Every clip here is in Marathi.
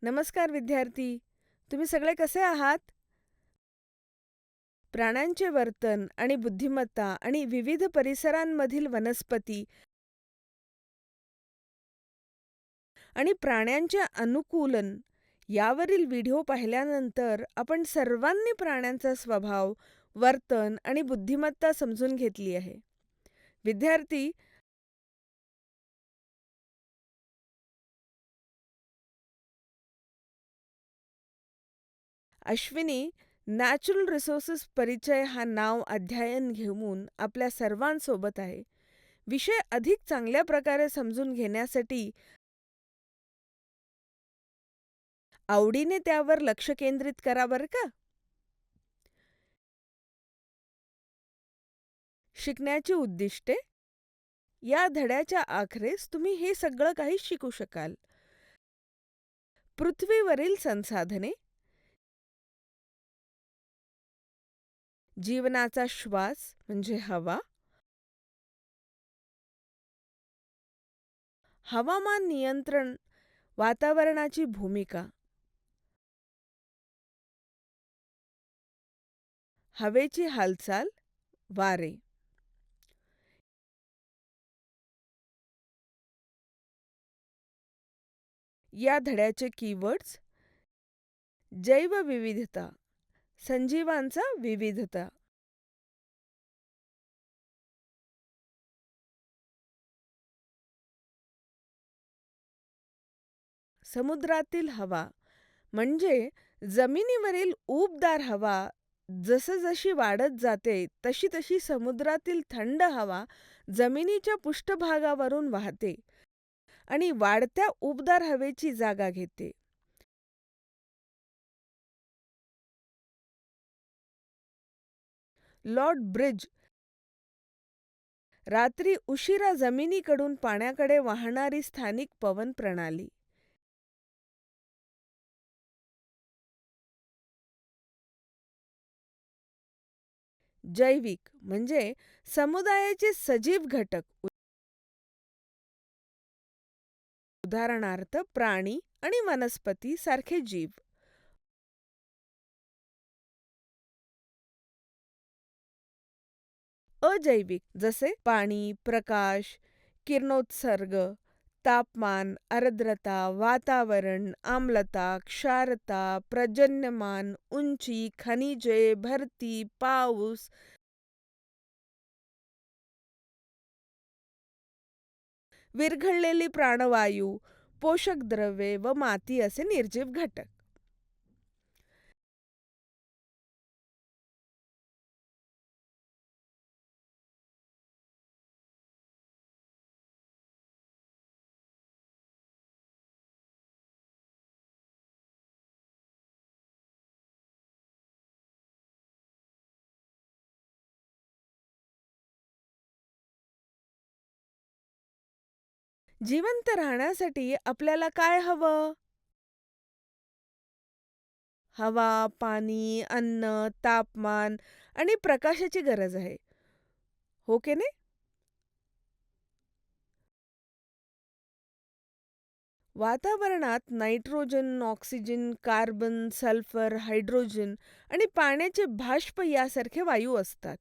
नमस्कार विद्यार्थी. तुम्ही सगळे कसे आहात? प्राण्यांचे वर्तन आणि बुद्धिमत्ता आणि विविध परिसरांमधील वनस्पती आणि प्राण्यांचे अनुकूलन यावरील व्हिडिओ पाहिल्यानंतर आपण सर्वांनी प्राण्यांचा स्वभाव, वर्तन आणि बुद्धिमत्ता समजून घेतली आहे. विद्यार्थी, अश्विनी नॅचरल रिसोर्सेस परिचय हा नाव अध्ययन घेऊन आपल्या सर्वांसोबत आहे. विषय अधिक चांगल्या प्रकारे समजून घेण्यासाठी आवडीने त्यावर लक्ष केंद्रित करा बरं का. शिकण्याची उद्दिष्टे. या धड्याच्या आखरेस तुम्ही हे सगळं काही शिकू शकाल. पृथ्वीवरील संसाधने, जीवनाचा श्वास म्हणजे हवा, हवामान नियंत्रण, वातावरणाची भूमिका, हवेची हालचाल, वारे. या धड्याचे कीवर्ड्स: जैवविविधता, सजीवांचा विविधता, समुद्रातील हवा म्हणजे जमिनीवरील उबदार हवा जसजशी वाढत जाते तशी तशी समुद्रातील थंड हवा जमिनीच्या पृष्ठभागावरून वाहते आणि वाढत्या उबदार हवेची जागा घेते. लॉर्ड ब्रिज रात्री उशिरा जमिनीकडून पाण्याकडे वाहणारी स्थानिक पवन प्रणाली. जैविक म्हणजे समुदायाचे सजीव घटक, उदाहरणार्थ प्राणी आणि वनस्पती सारखे जीव. अजैविक जसे पाणी, प्रकाश, किरणोत्सर्ग, तापमान, आर्द्रता, वातावरण, आम्लता, क्षारता, पर्जन्यमान, उंची, खनिजे, भरती, पाऊस, विरघळलेली प्राणवायू, पोषक द्रव्ये व माती असे निर्जीव घटक. जिवंत राहण्यासाठी आपल्याला काय हवं? हवा, पाणी, अन्न, तापमान आणि प्रकाशाची गरज आहे. हो की नाही? वातावरणात nitrogen, oxygen, carbon, sulphur, hydrogen आणि पाण्याचे बाष्प यासारखे वायू असतात.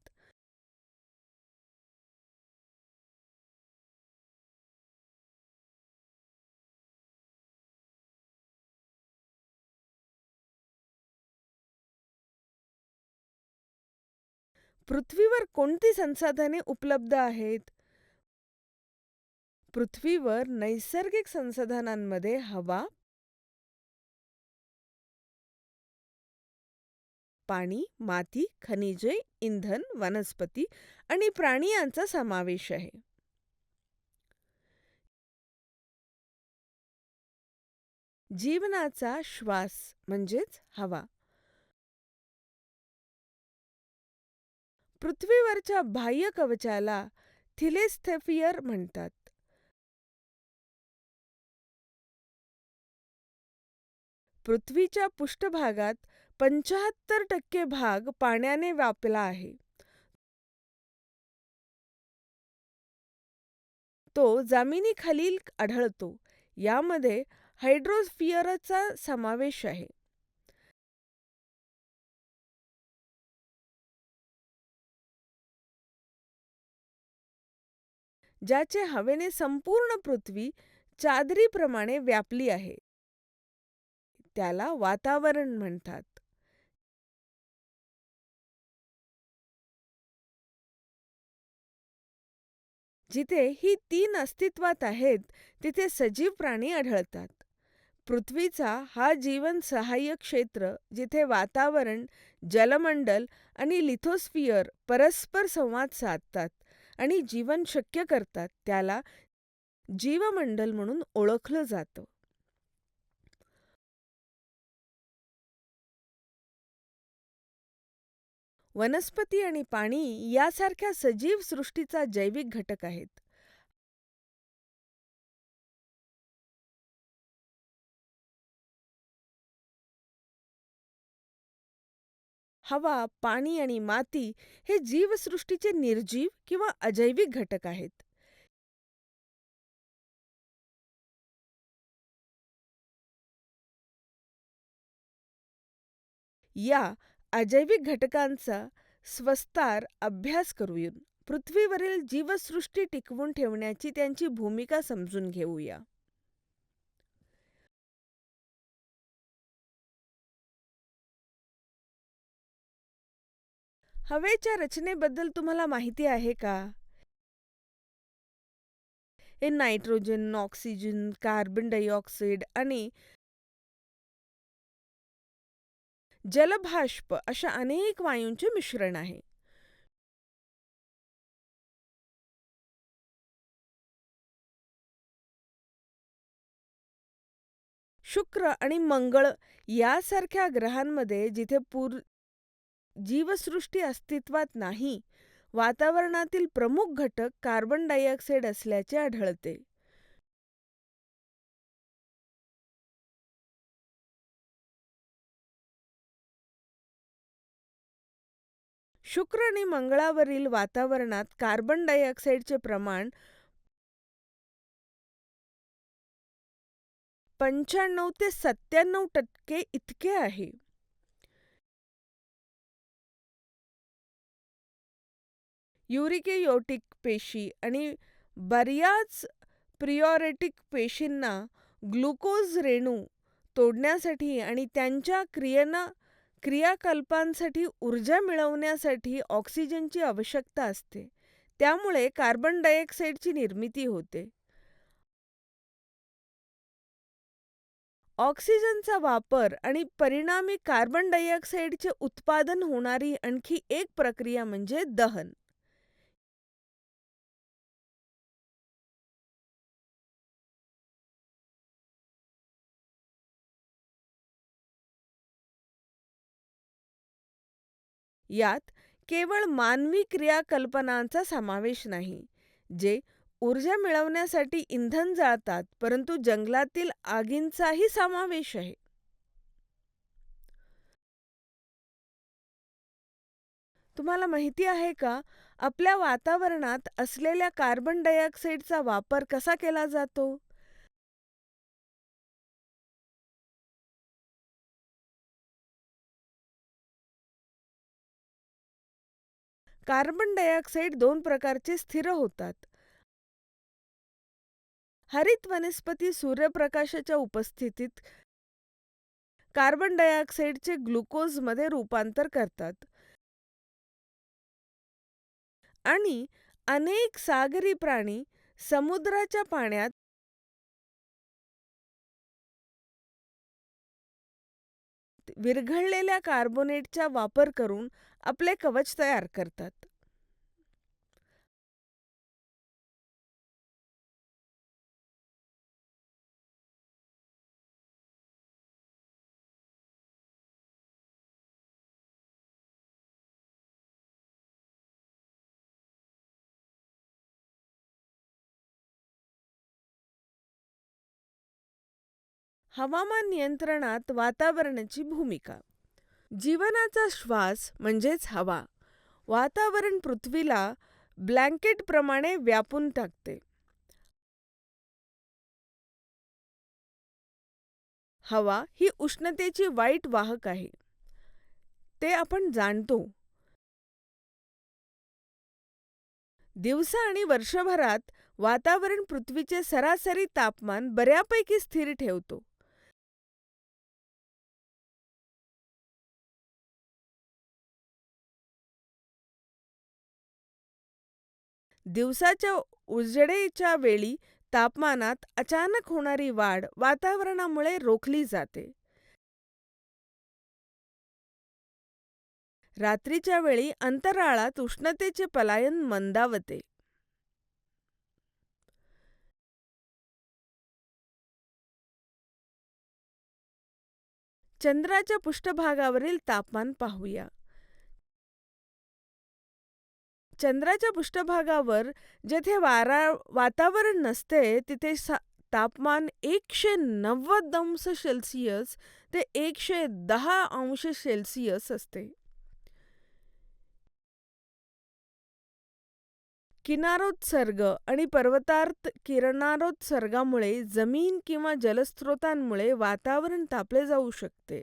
पृथ्वीवर कोणती संसाधने उपलब्ध आहेत? पृथ्वीवर नैसर्गिक संसाधनांमध्ये हवा, पाणी, माती, खनिजे, इंधन, वनस्पती आणि प्राणी यांचा समावेश आहे. जीवनाचा श्वास म्हणजेच हवा. पृथ्वीवरच्या बाह्य कवचाला थिलेस्थेफियर म्हणतात. पृथ्वीच्या पृष्ठभागात 75% भाग पाण्याने व्यापला आहे. तो जमिनीखालील आढळतो. यामध्ये हायड्रोस्फिअरचा समावेश आहे, ज्याचे हवेने संपूर्ण पृथ्वी चादरीप्रमाणे व्यापली आहे. त्याला वातावरण म्हणतात. जिथे ही तीन अस्तित्वात आहेत, तिथे सजीव प्राणी आढळतात. पृथ्वीचा हा जीवन सहाय्य क्षेत्र, जिथे वातावरण, जलमंडल आणि लिथोस्फिअर परस्पर संवाद साधतात आणि जीवन शक्य करतात, त्याला जीवमंडल म्हणून ओळखलं जातं. वनस्पती आणि पाणी यासारख्या सजीव सृष्टीचा जैविक घटक आहेत. हवा, पाणी आणि माती हे जीवसृष्टीचे निर्जीव किंवा अजैविक घटक आहेत. या अजैविक घटकांचा सविस्तर अभ्यास करून पृथ्वीवरील जीवसृष्टी टिकवून ठेवण्याची त्यांची भूमिका समजून घेऊया. हवेच्या रचनेबद्दल तुम्हाला माहिती आहे का? हे नायट्रोजन, ऑक्सिजन, कार्बन डायऑक्साईड आणि जलभाष्प अशा अनेक वायूंचे मिश्रण आहे. शुक्र आणि मंगळ यासारख्या ग्रहांमध्ये, जिथे जीवसृष्टी अस्तित्वात नाही, वातावरणातील प्रमुख घटक कार्बन डायऑक्साईड असल्याचे आढळते. शुक्र आणि मंगळावरील वातावरणात कार्बन डायऑक्साईडचे प्रमाण 95 ते 97% इतके आहे. युरिकेयोटिक पेशी आणि बर्याच प्रिऑरेटिक पेशींना ग्लुकोज रेणू तोडण्यासाठी आणि त्यांच्या क्रियाकलापांसाठी ऊर्जा मिळवण्यासाठी ऑक्सिजनची आवश्यकता असते. त्यामुळे कार्बन डायऑक्साईडची निर्मिती होते. ऑक्सिजनचा वापर आणि परिणामी कार्बन डायऑक्साईडचे उत्पादन होणारी आणखी एक प्रक्रिया म्हणजे दहन. यात केवळ मानवी क्रियाकल्पनांचा समावेश नाही, जे ऊर्जा मिळवण्यासाठी इंधन जाळतात, परंतु जंगलातील आगींचाही समावेश आहे. तुम्हाला माहिती आहे का, आपल्या वातावरणात असलेल्या कार्बन डायऑक्साईडचा वापर कसा केला जातो? कार्बन डायऑक्साईड दोन प्रकारचे स्थिर होतात. हरित वनस्पती सूर्यप्रकाशाच्या उपस्थितीत कार्बन डायऑक्साईडचे ग्लुकोजमध्ये रूपांतर करतात आणि अनेक सागरी प्राणी समुद्राच्या पाण्यात विरघळलेल्या कार्बोनेटचा वापर करून आपले कवच तयार करतात. हवामान नियंत्रणात वातावरणाची भूमिका. जीवनाचा श्वास म्हणजेच हवा, वातावरण पृथ्वीला ब्लँकेटप्रमाणे व्यापून टाकते. हवा ही उष्णतेची वाईट वाहक आहे. ते आपण जाणतो. दिवसा आणि वर्षभरात वातावरण पृथ्वीचे सरासरी तापमान बऱ्यापैकी स्थिर ठेवतो. दिवसाच्या उजेडेच्या वेळी तापमानात अचानक होणारी वाढ वातावरणामुळे रोखली जाते. रात्रीच्या वेळी अंतराळात उष्णतेचे पलायन मंदावते. चंद्राच्या पृष्ठभागावरील तापमान पाहूया. चंद्राच्या पृष्ठभागावर जेथे वातावरण नसते तिथे तापमान 190 अंश सेल्सिअस ते 110 अंश सेल्सिअस असते. किरणोत्सर्ग आणि पर्वतार्थ किरणोत्सर्गामुळे जमीन किंवा जलस्रोतांमुळे वातावरण तापले जाऊ शकते.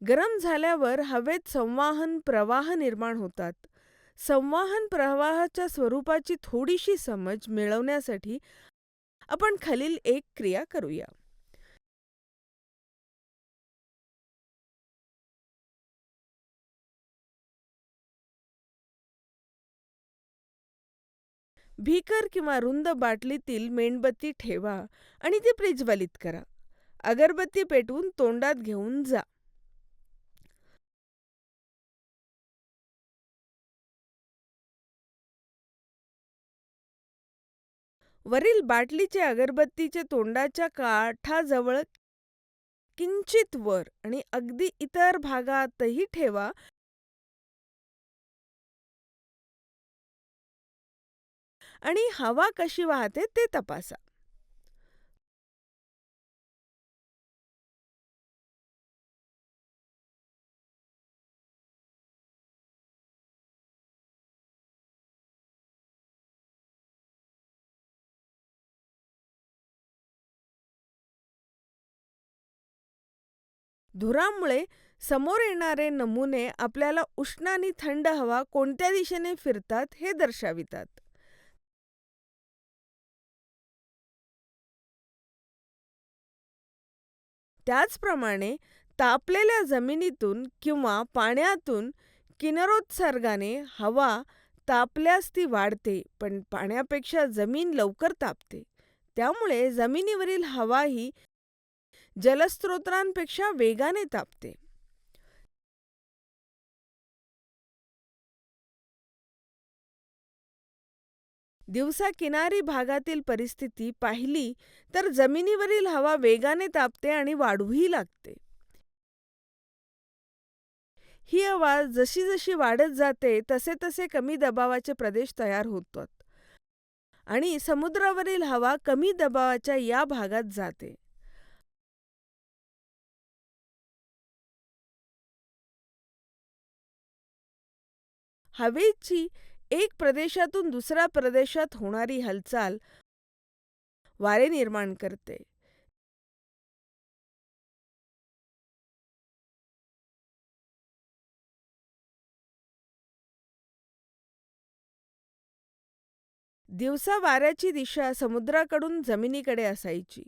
गरम झाल्यावर हवेत संवाहन प्रवाह निर्माण होतात. संवाहन प्रवाहाच्या स्वरूपाची थोडीशी समज मिळवण्यासाठी आपण खालील एक क्रिया करूया. भीकर किंवा रुंद बाटलीतील मेणबत्ती ठेवा आणि ती प्रज्वलित करा. अगरबत्ती पेटवून तोंडात घेऊन जा. वरील बाटलीचे अगरबत्तीचे तोंडाच्या काठाजवळ किंचित वर आणि अगदी इतर भागातही ठेवा आणि हवा कशी वाहते ते तपासा. धुरामुळे समोर येणारे नमुने आपल्याला उष्ण आणि थंड हवा कोणत्या दिशेने फिरतात हे दर्शवितात. त्याचप्रमाणे तापलेल्या जमिनीतून किंवा पाण्यातून किरणोत्सर्गाने हवा तापल्यास ती वाढते, पण पाण्यापेक्षा जमीन लवकर तापते. त्यामुळे जमिनीवरील हवा ही जलस्रोतांपेक्षा वेगाने तापते. दिवसा किनारी भागातील परिस्थिती पाहिली तर जमिनीवरील हवा वेगाने तापते आणि वाढूही लागते. ही हवा जशी जशी वाढत जाते तसे तसे कमी दबावाचे प्रदेश तयार होतात आणि समुद्रावरील हवा कमी दबावाच्या या भागात जाते. हवेची एक प्रदेशातून दुसऱ्या प्रदेशात होणारी हालचाल वारे निर्माण करते. दिवसा वाऱ्याची दिशा समुद्राकडून जमिनीकडे असायची.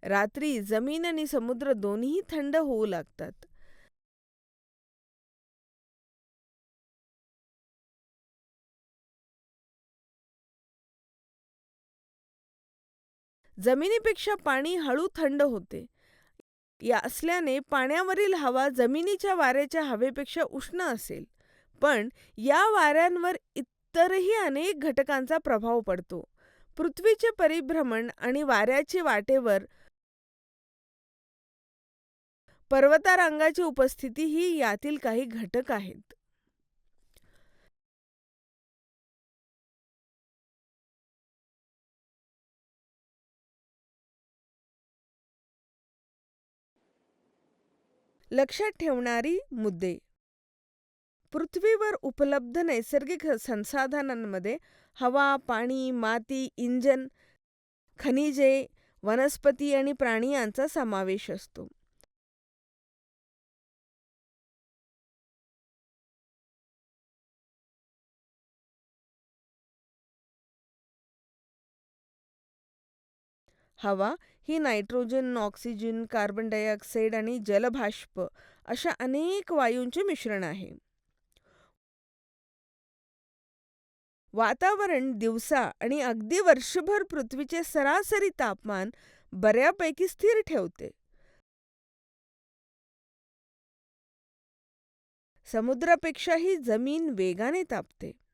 रात्री जमीन आणि समुद्र दोन्ही थंड होऊ लागतात. जमिनीपेक्षा पाणी हळू थंड होते. या असल्याने पाण्यावरील हवा जमिनीच्या वाऱ्याच्या हवेपेक्षा उष्ण असेल. पण या वाऱ्यांवर इतरही अनेक घटकांचा प्रभाव पडतो. पृथ्वीचे परिभ्रमण आणि वाऱ्याच्या वाटेवर पर्वतरांगाची उपस्थिती ही यातील काही घटक आहेत. लक्षात ठेवणारी मुद्दे. पृथ्वीवर उपलब्ध नैसर्गिक संसाधनांमध्ये हवा, पाणी, माती, इंधन, खनिजे, वनस्पती आणि प्राणी यांचा समावेश असतो. हवा ही नायट्रोजन, ऑक्सिजन, कार्बन डायऑक्साईड आणि जलबाष्प अशा अनेक वायूंचे मिश्रण आहे. वातावरण दिवसा आणि अगदी वर्षभर पृथ्वीचे सरासरी तापमान बऱ्यापैकी स्थिर ठेवते. समुद्रापेक्षाही जमीन वेगाने तापते.